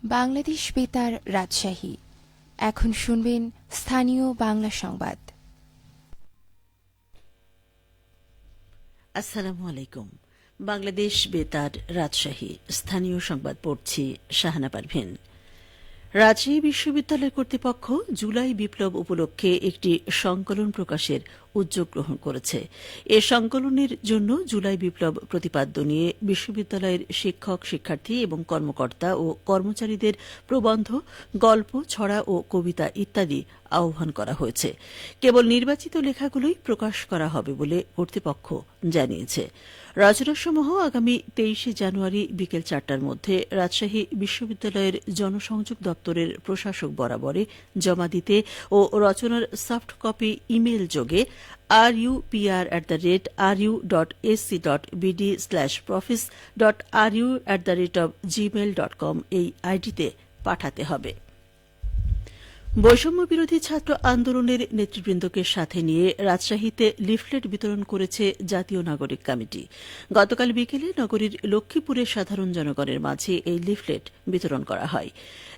বাংলাদেশ বেতার রাজশাহী। এখন শুনবেন স্থানীয় বাংলা সংবাদ। আসসালামু আলাইকুম। বাংলাদেশ বেতার রাজশাহী স্থানীয় সংবাদ পড়ছি শাহানা পারভীন। রাজশাহী বিশ্ববিদ্যালয় কর্তৃপক্ষ জুলাই বিপ্লব উপলক্ষে একটি সংকলন প্রকাশের উদ্যোগ গ্রহণ করেছে। এ সংকলনের জন্য জুলাই বিপ্লব প্রতিপাদ্য নিয়ে বিশ্ববিদ্যালয়ের শিক্ষক, শিক্ষার্থী এবং কর্মকর্তা ও কর্মচারীদের প্রবন্ধ, গল্প, ছড়া ও কবিতা ইত্যাদি আহ্বান করা হয়েছে। কেবল নির্বাচিত লেখাগুলোই প্রকাশ করা হবে বলে কর্তৃপক্ষ জানিয়েছে। রচনাসমূহ আগামী 23 জানুয়ারি বিকেল 4টার মধ্যে রাজশাহী বিশ্ববিদ্যালয়ের জনসংযোগ দপ্তরের প্রশাসক বরাবরে জমা দিতে ও রচনার সফট কপি ইমেইল যোগে rupr@ru.ac.bd/profis.ru@gmail.com এই আইডিতে পাঠাতে হবে। বৈষম্য বিরোধী ছাত্র আন্দোলনের নেতৃবৃন্দকে সাথে নিয়ে রাজশাহীতে লিফলেট বিতরণ করেছে জাতীয় নাগরিক কমিটি। গতকাল বিকেলে নগরীর লক্ষ্মীপুরে সাধারণ জনগণের মাঝে এই লিফলেট বিতরণ করা হয়।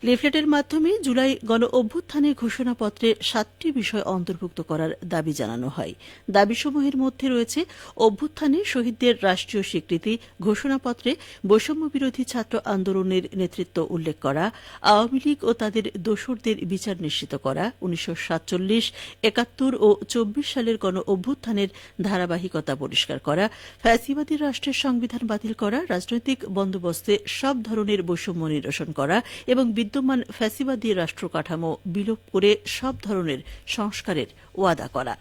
লিফলেটের মাধ্যমে জুলাই গণ অভ্যুত্থানের ঘোষণাপত্রে 7টি বিষয় অন্তর্ভুক্ত করার দাবি জানানো হয়। দাবিসমূহের মধ্যে রয়েছে অভ্যুত্থানে শহীদদের রাষ্ট্রীয় স্বীকৃতি, ঘোষণাপত্রে বৈষম্য বিরোধী ছাত্র আন্দোলনের নেতৃত্ব উল্লেখ করা, আওয়ামী লীগ ও তাদের দোসরদের বিচার নিশ্চিত করা, 1947, 71 ও 24 সালের গণ অভ্যুত্থানের ধারাবাহিকতা পরিষ্কার করা, ফ্যাসিবাদী রাষ্ট্রের সংবিধান বাতিল করা, রাজনৈতিক বন্দোবস্তে সব ধরনের বৈষম্য নিরসন করা এবং বিদ্যমান ফ্যাসিবাদী রাষ্ট্র কাঠামো বিলোপ করে সব ধরনের সংস্কারের ওয়াদা করা।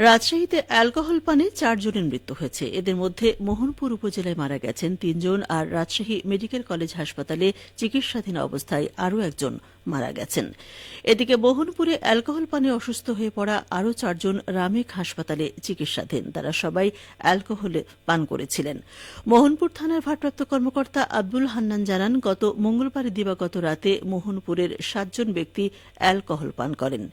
রাজশাহীতে অ্যালকোহল পানে 4 জনের মৃত্যু হয়েছে। এদের মধ্যে মোহনপুর উপজেলায় মারা গেছেন 3 জন, আর রাজশাহী মেডিকেল কলেজ হাসপাতালে চিকিৎসাধীন অবস্থায় আরও একজন মারা গেছেন। এদিকে মোহনপুরে অ্যালকোহল পানে অসুস্থ হয়ে পড়া আরও 4 জন রামেক হাসপাতালে চিকিৎসাধীন। তারা সবাই অ্যালকোহল পান করেছিলেন। মোহনপুর থানার ভারপ্রাপ্ত কর্মকর্তা আব্দুল হান্নান জানান, গত মঙ্গলবার দিবাগত রাতে মোহনপুরের 7 জন ব্যক্তি অ্যালকোহল পান করেন।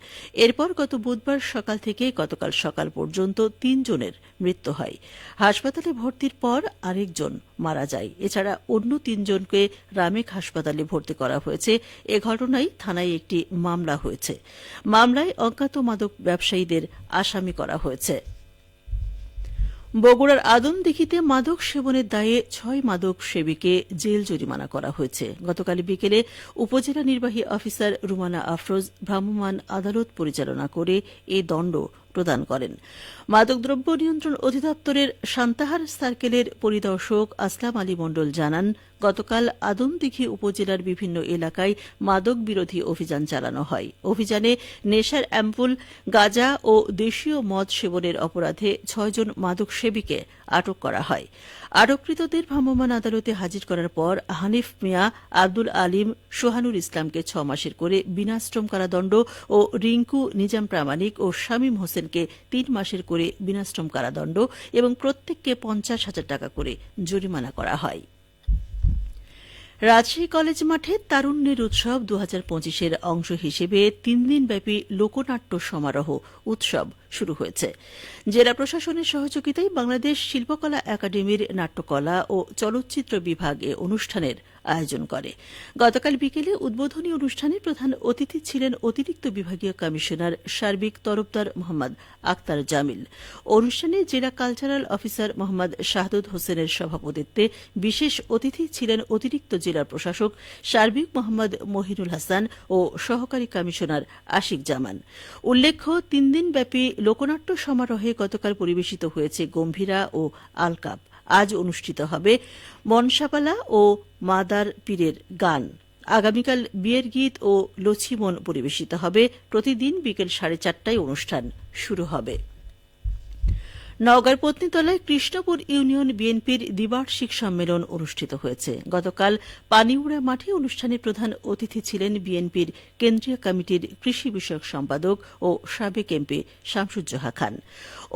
এরপর গত বুধবার সকাল থেকে গতকাল সকাল পর্যন্ত 3 জনের মৃত্যু হয়। হাসপাতালে ভর্তির পর আরেকজন মারা যায়। এছাড়া অন্য 3 জনকে রামেক হাসপাতালে ভর্তি করা হয়েছে। এ ঘটনায় থানায় একটি মামলা হয়েছে। মামলায় অজ্ঞাত মাদক ব্যবসায়ীদের আসামি করা হয়েছে। বগুড়ার আদমদীঘিতে মাদক সেবনের দায়ে 6 মাদক সেবীকে জেল জরিমানা করা হয়েছে। গতকাল বিকেলে উপজেলা নির্বাহী অফিসার রুমানা আফরোজ ভ্রাম্যমাণ আদালত পরিচালনা করে এ দণ্ড প্রদান করেন। মাদকদ্রব্য নিয়ন্ত্রণ অধিদপ্তরের সান্তাহার সার্কেলের পরিদর্শক আসলাম আলী মণ্ডল জানান, গতকাল আদমদীঘি উপজেলার বিভিন্ন এলাকায় মাদক বিরোধী অভিযান চালানো হয়। অভিযানে নেশার অ্যাম্পুল, গাঁজা ও দেশীয় মদ সেবনের অপরাধে 6 জন মাদক সেবীকে আটক করা হয়। আটককৃতদের ভ্রাম্যমাণ আদালতে হাজির করার পর হানিফ মিয়া, আব্দুল আলিম, সোহানুর ইসলামকে 6 মাসের করে বিনাশ্রম কারাদণ্ড ও রিঙ্কু নিজাম প্রামাণিক ও শামীম হোসেনকে 3 মাসের করে বিনাশ্রম কারাদণ্ড এবং প্রত্যেককে 50,000 টাকা করে জরিমানা করা হয়। রাজশাহী কলেজ মাঠে তারুণ্যের উৎসব 2025-এর অংশ হিসেবে 3 দিনব্যাপী লোকনাট্য সমারোহ উৎসব শুরু হয়েছে। জেলা প্রশাসনের সহযোগিতায় বাংলাদেশ শিল্পকলা একাডেমির নাট্যকলা ও চলচ্চিত্র বিভাগ এ অনুষ্ঠানের আয়োজন করে। গতকাল বিকেলে উদ্বোধনী অনুষ্ঠানে প্রধান অতিথি ছিলেন অতিরিক্ত বিভাগীয় কমিশনার সার্বিক তরফদার মোহাম্মদ আক্তার জামিল। অনুষ্ঠানে জেলা কালচারাল অফিসার মোহাম্মদ শাহাদুত হোসেনের সভাপতিত্বে বিশেষ অতিথি ছিলেন অতিরিক্ত জেলা প্রশাসক সার্বিক মোহাম্মদ মহিনুল হাসান ও সহকারী কমিশনার আশিক জামান। উল্লেখ্য, 3 দিনব্যাপী লোকনাট্য সমারোহে গতকাল পরিবেশিত হয়েছে গম্ভীরা ও আলকাপ। আজ অনুষ্ঠিত হবে মনসাপালা ও মাদার পীরের গান। আগামীকাল বিয়ের গীত ও লছিমন পরিবেশিত হবে। প্রতিদিন বিকেল 4:30টায় অনুষ্ঠান শুরু হবে। নওগাঁর পত্নীতলায় কৃষ্ণপুর ইউনিয়ন বিএনপির দ্বিবার্ষিক সম্মেলন অনুষ্ঠিত হয়েছে। গতকাল পানিউড়া মাঠে অনুষ্ঠানে প্রধান অতিথি ছিলেন বিএনপির কেন্দ্রীয় কমিটির কৃষি বিষয়ক সম্পাদক ও সাবেক এমপি শামসুজ্জোহা খান।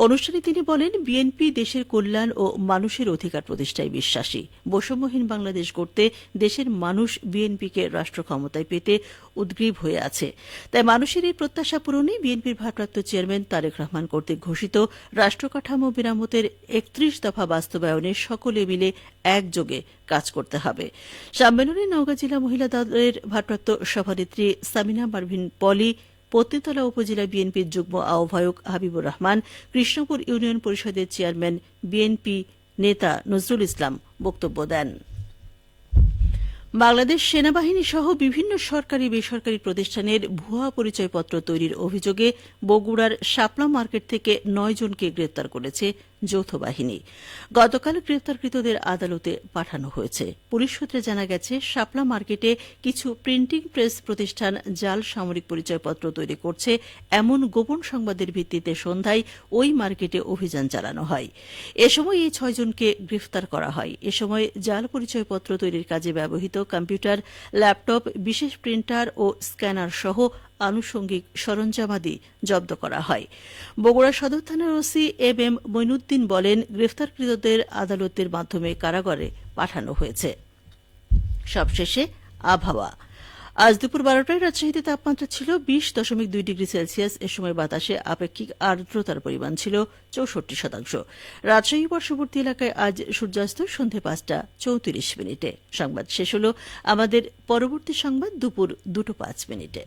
অনুষ্ঠানে তিনি বলেন, বিএনপি দেশের কল্যাণ ও মানুষের অধিকার প্রতিষ্ঠায় বিশ্বাসী। বৈষম্যহীন বাংলাদেশ গড়তে দেশের মানুষ বিএনপিকে রাষ্ট্র ক্ষমতায় পেতে উদ্গ্রীব হয়ে আছে। তাই মানুষের এই প্রত্যাশা পূরণে বিএনপির ভারপ্রাপ্ত চেয়ারম্যান তারেক রহমান কর্তৃক ঘোষিত রাষ্ট্রকাঠামো মেরামতের ৩১ দফা বাস্তবায়নে সকলে মিলে একযোগে কাজ করতে হবে। সম্মেলনে নওগাঁ জেলা মহিলা দলের ভারপ্রাপ্ত সভানেত্রী সামিনা পারভীন পলি, পত্নীতলা উপজেলা বিএনপির যুগ্ম আহ্বায়ক হাবিবুর রহমান, কৃষ্ণপুর ইউনিয়ন পরিষদের চেয়ারম্যান বিএনপি নেতা নজরুল ইসলাম বক্তব্য দেন। বাংলাদেশ সেনাবাহিনী সহ বিভিন্ন সরকারি বেসরকারি প্রতিষ্ঠানের ভুয়া পরিচয়পত্র তৈরির অভিযোগে বগুড়ার শাপলা মার্কেট থেকে ৯ জনকে গ্রেপ্তার করেছে যৌথ বাহিনী। গতকাল গ্রেপ্তারকৃতদের আদালতে পাঠানো হয়েছে। পুলিশ সূত্রে জানা গেছে, শাপলা মার্কেটে কিছু প্রিন্টিং প্রেস প্রতিষ্ঠান জাল সামরিক পরিচয়পত্র তৈরি করছে এমন গোপন সংবাদের ভিত্তিতে সন্ধ্যায় ওই মার্কেটে অভিযান চালানো হয়। এ সময় এই ৬ জনকে গ্রেফতার করা হয়। এ সময় জাল পরিচয়পত্র তৈরির কাজে ব্যবহৃত কম্পিউটার, ল্যাপটপ, বিশেষ প্রিন্টার ও স্ক্যানার সহ আনুষঙ্গিক সরঞ্জামাদি জব্দ করা হয়। বগুড়া সদর থানার ওসি এম মইনুদ্দিন বলেন, গ্রেফতারকৃতদের আদালতের মাধ্যমে কারাগারে পাঠানো হয়েছে। সবশেষে আবহাওয়া। আজ দুপুর ১২টায় রাজশাহীতে তাপমাত্রা ছিল ২০.২ ডিগ্রি সেলসিয়াস। এ সময় বাতাসে আপেক্ষিক আর্দ্রতার পরিমাণ ছিল ৬৪%। রাজশাহী পার্শ্ববর্তী এলাকায় আজ সূর্যাস্ত সন্ধে ৫টা ৩৪ মিনিটে। সংবাদ শেষ হল। আমাদের পরবর্তী সংবাদ দুপুর ২টা ৫ মিনিটে।